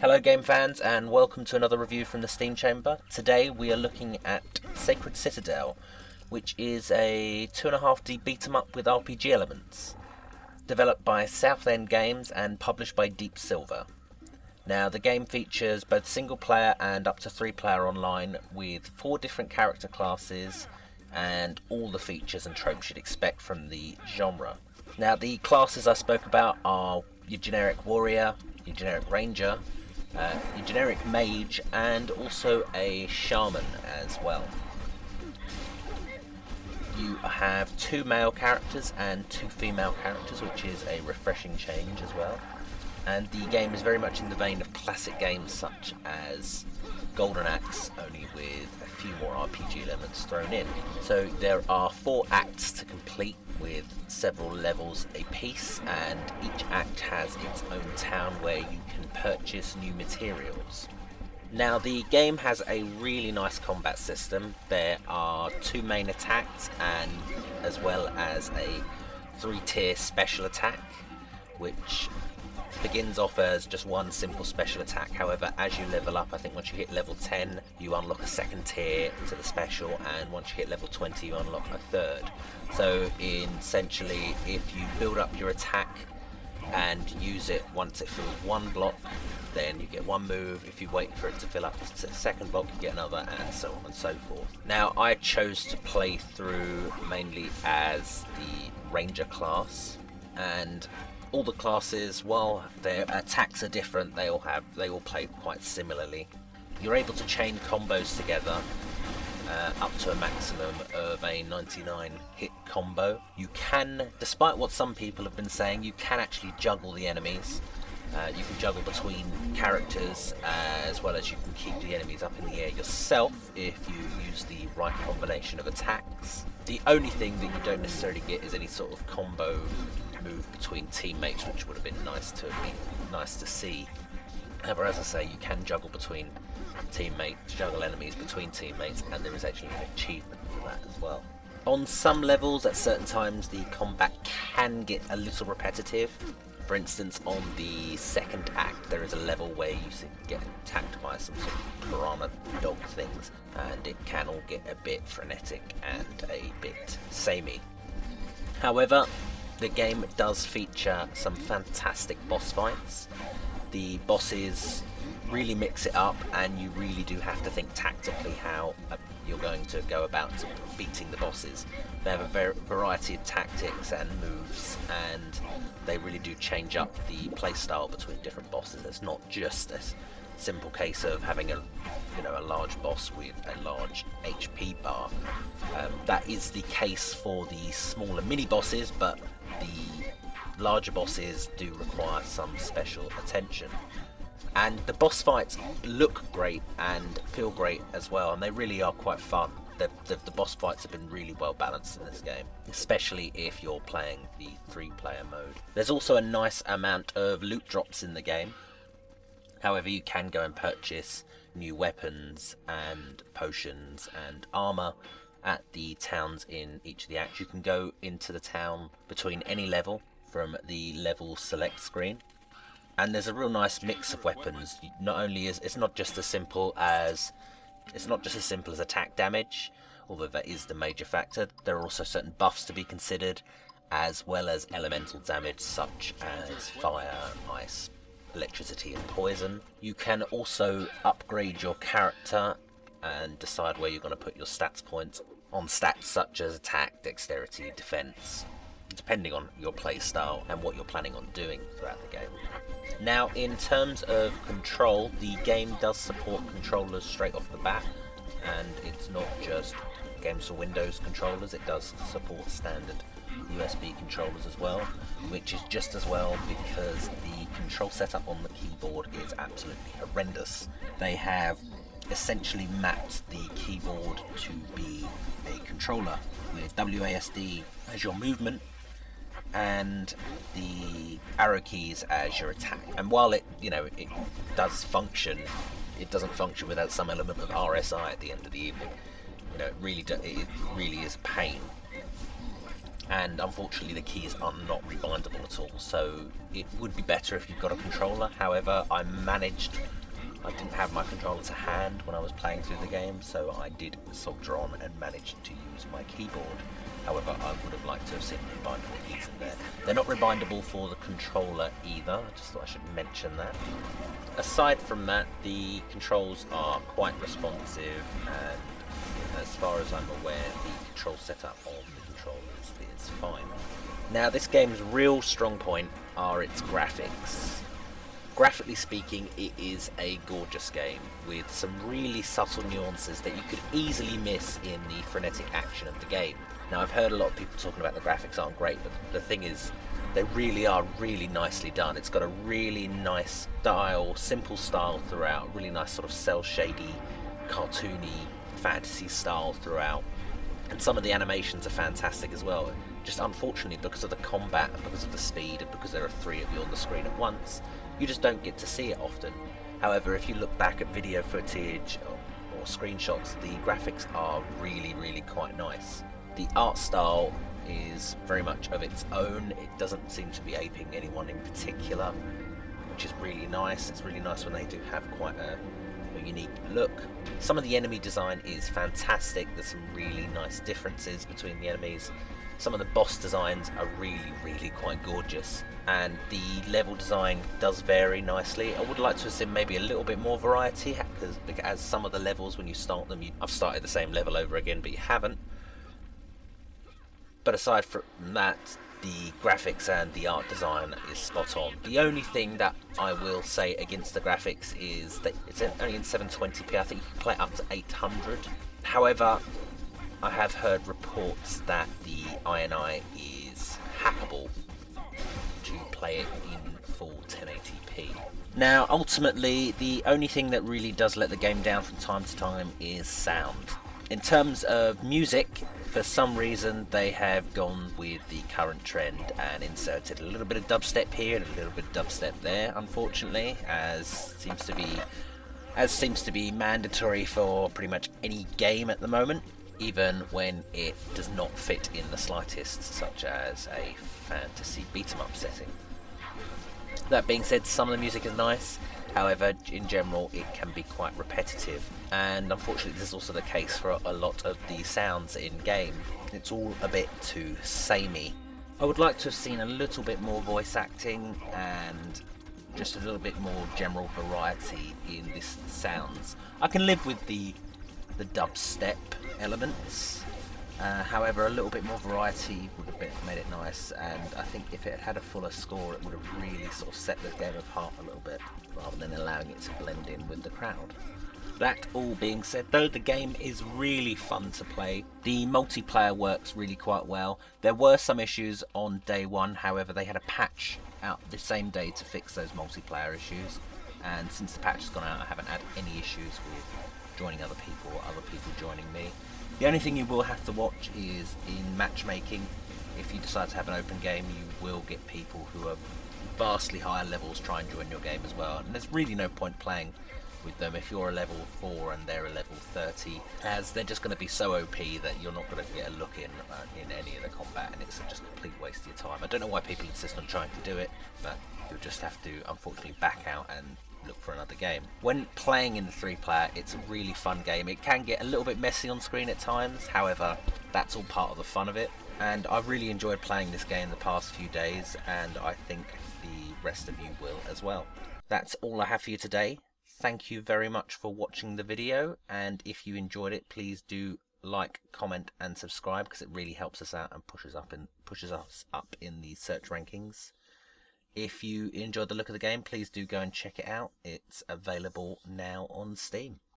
Hello game fans and welcome to another review from the Steam Chamber. Today we are looking at Sacred Citadel, which is a 2.5D beat 'em up with RPG elements. Developed by Southend Games and published by Deep Silver. Now the game features both single player and up to 3 player online with 4 different character classes and all the features and tropes you'd expect from the genre. Now the classes I spoke about are your generic warrior, your generic ranger, your generic mage, and also a shaman as well. You have 2 male characters and 2 female characters, which is a refreshing change as well. And the game is very much in the vein of classic games such as Golden Axe, only with a few more RPG elements thrown in. So there are 4 acts to complete with several levels a piece, and each act has its own town where you can purchase new materials. Now the game has a really nice combat system. There are 2 main attacks and as well as a 3-tier special attack, which begins off as just one simple special attack. However, as you level up, I think once you hit level 10 you unlock a 2nd tier to the special, and once you hit level 20 you unlock a 3rd. So essentially, if you build up your attack and use it once it fills 1 block, then you get 1 move. If you wait for it to fill up the 2nd block, you get another, and so on and so forth. Now I chose to play through mainly as the ranger class, and all the classes, while their attacks are different, they all play quite similarly. You're able to chain combos together up to a maximum of a 99 hit combo. You can, despite what some people have been saying, you can actually juggle the enemies. You can juggle between characters as well as you can keep the enemies up in the air yourself if you use the right combination of attacks. The only thing that you don't necessarily get is any sort of combo move between teammates, which would have been nice to see. However, as I say, you can juggle between teammates, juggle enemies between teammates, and there is actually an achievement for that as well. On some levels, at certain times, the combat can get a little repetitive. For instance, on the 2nd act, there is a level where you get attacked by some sort of piranha dog things, and it can all get a bit frenetic and a bit samey. However, the game does feature some fantastic boss fights. The bosses really mix it up, and you really do have to think tactically how you're going to go about beating the bosses. They have a variety of tactics and moves, and they really do change up the playstyle between different bosses. It's not just a simple case of having a large boss with a large HP bar. That is the case for the smaller mini bosses, but the larger bosses do require some special attention. And the boss fights look great and feel great as well, and they really are quite fun. The boss fights have been really well balanced in this game, especially if you're playing the 3-player mode. There's also a nice amount of loot drops in the game. However, you can go and purchase new weapons and potions and armor at the towns in each of the acts. You can go into the town between any level from the level select screen. And there's a real nice mix of weapons. Not only is it's not just as simple as attack damage, although that is the major factor. There are also certain buffs to be considered, as well as elemental damage such as fire, ice, electricity and poison. You can also upgrade your character and decide where you're going to put your stats points on stats such as attack, dexterity, defense, depending on your playstyle and what you're planning on doing throughout the game. Now, in terms of control, the game does support controllers straight off the bat, and it's not just games for Windows controllers. It does support standard USB controllers as well, which is just as well because the control setup on the keyboard is absolutely horrendous. They have essentially mapped the keyboard to be a controller with WASD as your movement and the arrow keys as your attack. And while it does function, it doesn't function without some element of RSI at the end of the evening. It really is a pain. and unfortunately the keys are not rebindable at all, so it would be better if you've got a controller. However, I didn't have my controller to hand when I was playing through the game, so I did soldier on and managed to use my keyboard. However, I would have liked to have seen rebindable keys in there. They're not rebindable for the controller either, I just thought I should mention that. Aside from that, the controls are quite responsive, and as far as I'm aware, the control setup on the controllers is fine. Now, this game's real strong point are its graphics. Graphically speaking, it is a gorgeous game with some really subtle nuances that you could easily miss in the frenetic action of the game. Now, I've heard a lot of people talking about the graphics aren't great, but the thing is, they really are really nicely done. It's got a really nice style, simple style throughout, really nice sort of cel-shady, cartoony, fantasy style throughout. And some of the animations are fantastic as well. Just unfortunately, because of the combat, and because of the speed, and because there are 3 of you on the screen at once, you just don't get to see it often. However, if you look back at video footage or screenshots, the graphics are really, really quite nice. The art style is very much of its own. It doesn't seem to be aping anyone in particular, which is really nice. It's really nice when they do have quite a unique look. Some of the enemy design is fantastic. There's some really nice differences between the enemies. Some of the boss designs are really, really quite gorgeous, and the level design does vary nicely. I would like to have seen maybe a little bit more variety, because some of the levels, when you start them, I've started the same level over again, but you haven't. But aside from that, the graphics and the art design is spot on. The only thing that I will say against the graphics is that it's only in 720p. I think you can play up to 800. However, I have heard reports that the INI is hackable to play it in full 1080p. Now, ultimately, the only thing that really does let the game down from time to time is sound. In terms of music, for some reason they have gone with the current trend and inserted a little bit of dubstep here and a little bit of dubstep there, unfortunately, as seems to be mandatory for pretty much any game at the moment, even when it does not fit in the slightest, such as a fantasy beat-em-up setting. That being said, some of the music is nice. However, in general, it can be quite repetitive, and unfortunately this is also the case for a lot of the sounds in-game. It's all a bit too samey. I would like to have seen a little bit more voice acting and just a little bit more general variety in this sounds. I can live with the dubstep elements. However, a little bit more variety would have made it nice, and I think if it had a fuller score, it would have really sort of set the game apart a little bit, rather than allowing it to blend in with the crowd. That all being said, though, the game is really fun to play. The multiplayer works really quite well. There were some issues on day one, however they had a patch out the same day to fix those multiplayer issues, and since the patch has gone out, I haven't had any issues with joining other people or other people joining me. The only thing you will have to watch is in matchmaking. If you decide to have an open game, you will get people who are vastly higher levels try and join your game as well, and there's really no point playing with them if you're a level 4 and they're a level 30, as they're just going to be so OP that you're not going to get a look in any of the combat, and it's just a complete waste of your time. I don't know why people insist on trying to do it, but you'll just have to unfortunately back out and look for another game. When playing in the 3-player, it's a really fun game. It can get a little bit messy on screen at times, however that's all part of the fun of it, and I've really enjoyed playing this game the past few days, and I think the rest of you will as well. That's all I have for you today. Thank you very much for watching the video, and if you enjoyed it, please do like, comment and subscribe, because it really helps us out and pushes us up in the search rankings. If you enjoyed the look of the game, please do go and check it out. It's available now on Steam.